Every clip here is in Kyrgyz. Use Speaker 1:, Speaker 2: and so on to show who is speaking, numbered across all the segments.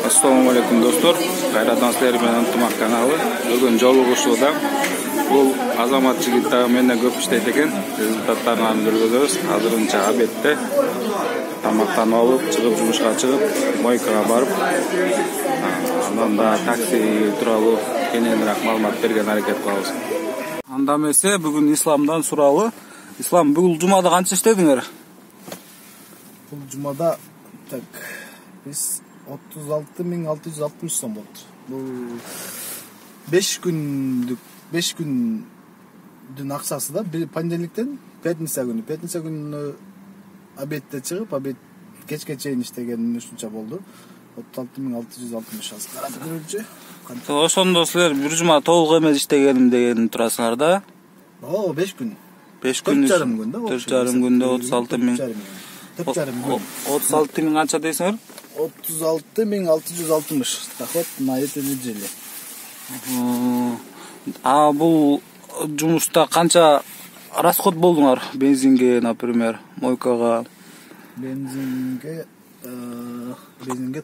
Speaker 1: Assalamu alaikum dostlar. Kayradan sizler bilen Ынтымақ каналы. Бүгін жолугушууда. Бул Азамат жигит дагы менден көп иштейт экен. Результаттарын көргөзөбүз. Азырынча обедте тамактанып алып, чыгып жумушка чыгып, мойкага барып, андан да такси тууралуу кененирээк маалымат берген аракет кылабыз. Анда эмесе бүгүн Исламдан суроолу. Ислам, бүгүн жумада канча иштедиңер?
Speaker 2: Бул жумада биз 36.660 сом болду. Бул 5 күндүн акчасы да. Понедельниктен пятница күнү обедте чыгып, обед кечке чейин иштеген ушунча болду. 36.660 аз карап көрүлчү.
Speaker 1: Ошондо силер бир жума толук эмес иштегеним деген турасыңар да?
Speaker 2: 5 күн.
Speaker 1: 5 күн.
Speaker 2: 4,5 күндө.
Speaker 1: 4,5 күндө 36.000. 36.000 канча дейсиңер?
Speaker 2: 36.660 доход на этой неделе.
Speaker 1: А бул жумушта канча расход болдуңар? Бензинге, например, мойкага.
Speaker 2: Бензинге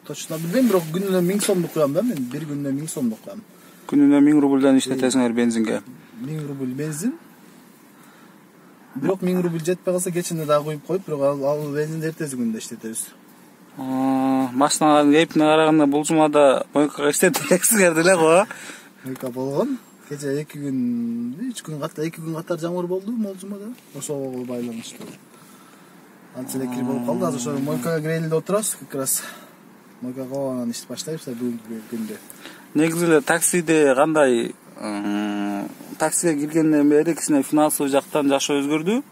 Speaker 2: точно билбейм, бирок күнүнө 1000 сомдук куям да мен. Бир күнүнө 1000 сомдук куям.
Speaker 1: Күнүнө 1000 рубльдан иштетесиңер бензинге.
Speaker 2: 1000 рубль бензин. Бирок 1000 рубль жетпей калса кечинде дагы куюп коюп, бирок ал бензинди эртеси күндө иштетебиз.
Speaker 1: Машинаға кейпіне қарағанда бұл жұмада мойкаға иштетесіңер деле го.
Speaker 2: Мойка болгон. Кече 2 күн катар жамгыр болду могул жумада. Ошого байланыштуу. Анча эле кирип болуп калды. Азыр ошо мойкага кирелде отурабыз, как раз. Мойкага анан иш баштайбыз бүгүнкү күндө.
Speaker 1: Негизи эле таксиде кандай таксиге киргенден бери кичине финансовый жактан жакшы өзгөрдү?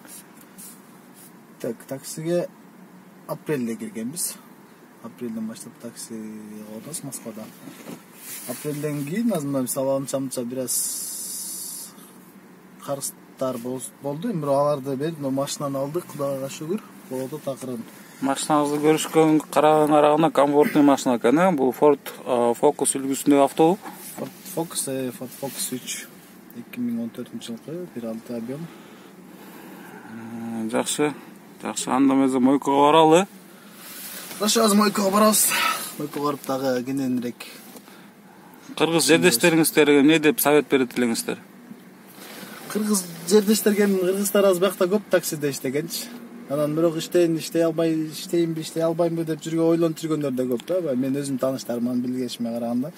Speaker 2: Таксиге апрелде киргенбиз. Апрелден баштап такси кылабыз Москвада. Апрелден кийин азыр сабагымча бир аз карыздар болду. Эми аларды берип, машинаны алдык, Кудайга шүгүр. Болду такырын.
Speaker 1: Машинаңызды көрүшкөн караганда комфортный машина экен, бул Ford Focus үлгүсүндөгү автобус.
Speaker 2: Ford Focus 3 2014-жылкы 1.6 объем.
Speaker 1: Жакшы. Анда эмесе мойкага баралы.
Speaker 2: Ошо азыр мойкага барабыз. Мойкага барып дагы кененирээк.
Speaker 1: Кыргыз жердештериңизге эмне деп совет берет элеңиздер?
Speaker 2: Кыргыз жердештерге кыргыздар аз бакта көп таксиде иштегенчи. Анан бирок иштей албаймбы деп ойлонуп жүргөндөр да көп да. Мен өзүм тааныштарымдан билгечиме караганда.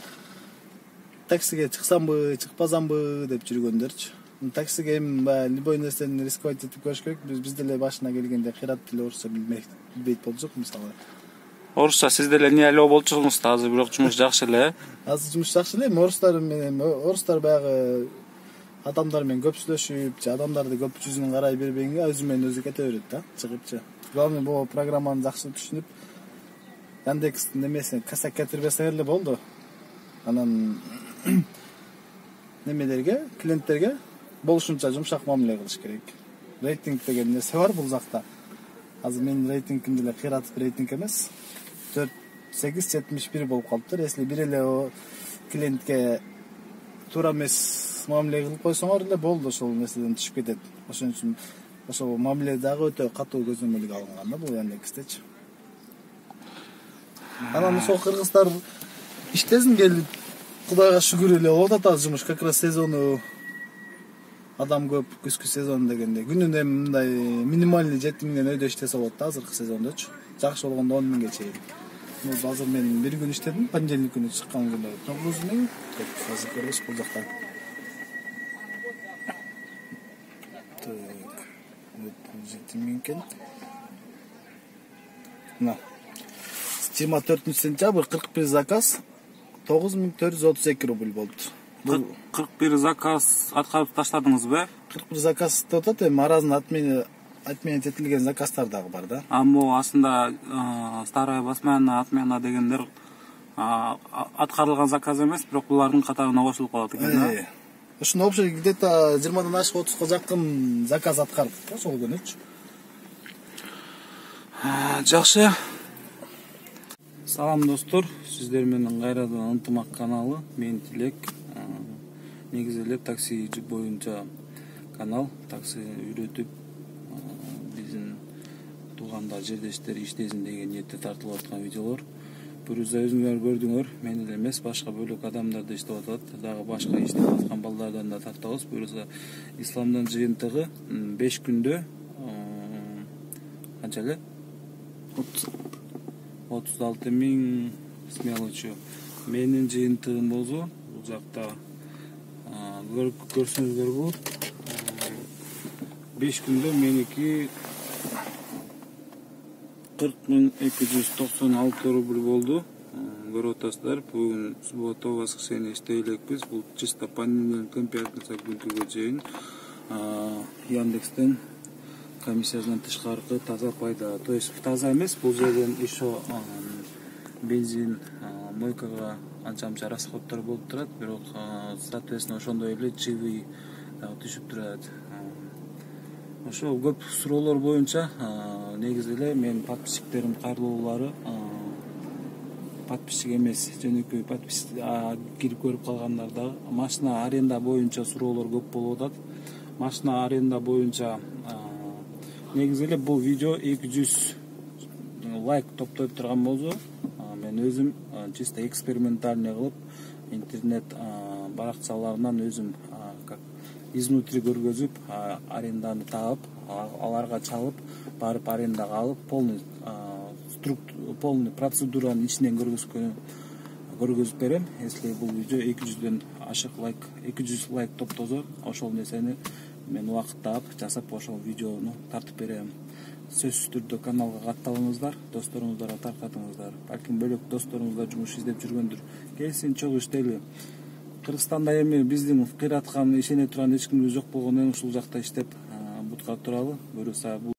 Speaker 2: Таксиге чыксамбы, чыкпасамбы деп жүргөндөрчү. Таксиге любой нерсени рисковать этип көрүш керек. Биз деле башына келгенде кыйрат деле орусча билбейт болчук мисалы.
Speaker 1: Орусча сиз деле эмне болчугуңуз да, азыр бирок жумуш жакшы эле.
Speaker 2: Азыр жумуш жакшы эле. Орустар баягы адамдар менен көп сүйлөшүп, адамдарды көп жүзүнө карай бербегенге өзү менен өзү кете берет да, чыгыпчы. Главный бул программаны жакшы түшүнүп, Яндекстин немесин каса кетирбесең эле болду. Анан немелерге, клиенттерге болушунча жумшак мамиле кылыш керек. Рейтинг деген нерсе бар бул жакта. Азыр менин рейтингим деле кыйратып рейтинг эмес. 4.871 болуп калыптыр. Если бир эле клиентке туура эмес мамиле кылып койсоңор эле болду, ошол нерседен түшүп кетет. Ошон үчүн ошол мамиле дагы өтө катуу көзөмөлгө алынган да бул Яндекстечи. Анан ошол кыргыздар иштесин келип, Кудайга шүгүр эле болуп атат жумуш. Как раз сезону адам көп, күзгү сезон дегенде. Күнүнө мындай минимальный 7.000 өйдө иштесе болот да азыркы сезондочу. Жакшы болгондо 10.000ге чейин. Азыр мен бир күн иштедим, понедельник күнү чыккан күндө 9.000. Азыр көрөбүз бул жакта. Так, 7.000 экен. Мына 24-сентябрь 41 заказ 9432 рубль болду.
Speaker 1: 41 заказ аткарып таштадыңызбы?
Speaker 2: 41 заказ деп атат, эми аразында отмена этилген заказдар дагы бар да.
Speaker 1: Могу астында старая басмана, отмена дегендер аткарылган заказ эмес, бирок булардын катарына кошулуп калат экен да.
Speaker 2: Ошондо вообще где-то 20-дан ашык 30га жакын заказ аткардык да ошол күнүчү.
Speaker 1: Жакшы. Салам достор, сиздер менен кайрадан Ынтымақ каналы. Мен Тилек. Негизи эле такси боюнча канал, такси үйрөтүп биздин тууганда жердештер иштесин деген ниетте тартылып аткан видеолор. Буюрса өзүңөр көрдүңөр, мен эле эмес, башка бөлөк адамдар да иштеп атат. Дагы башка иштеп аткан балдардан да тартабыз. Буюрса исламдын жыйынтыгы 5 күндө канча эле? 36.000 смелочу. Менин жыйынтыгым болсо, бул жакта көрсөңүздөр болот. 5 күндө меники 40.296 рубль болду. Көрүп атасыздар, бүгүн суббота, воскресенье иштей элекпиз. Бул чисто понедельниктен пятница күнкүгө чейин Яндекстен комиссиясынан тышкаркы таза пайда. То есть таза эмес, бул жерден еще бензин, мойкага анча-мынча расходдор болуп турат, бирок соответственно ошондой эле чыгый түшүп турат. Ошо көп суроолор боюнча негизи эле мен подписчиктерим кайрылуулары подписчик эмес, жөнөкөй подписчик кирип көрүп калгандар да машина аренда боюнча суроолор көп болуп атат. Машина аренда боюнча негизи эле бул видео 200 лайк топтоп турган болсо, мен өзүм чисто экспериментальный кылып интернет баракчаларынан өзүм как изнутри көргөзүп, аренданы таап, аларга чалып, барып арендага алып, полный процедураны ичинен көргөзүп берем. Если бул видео 200дөн ашык лайк, 200 лайк топтосо, ошол нерсени мен убакыт таап, жасап ошол видеону тартып берем. Сөзсүз түрдө каналга катталыңыздар, досторуңуздарга таркатыңыздар. Балким бөлөк досторуңуздар жумуш издеп жүргөндүр. Келсин чогуу иштели. Кыргызстанда эми биздин кыйраткан ишене турган эч кимибиз жок болгондон ушул жакта иштеп бутка туралы. Буюрса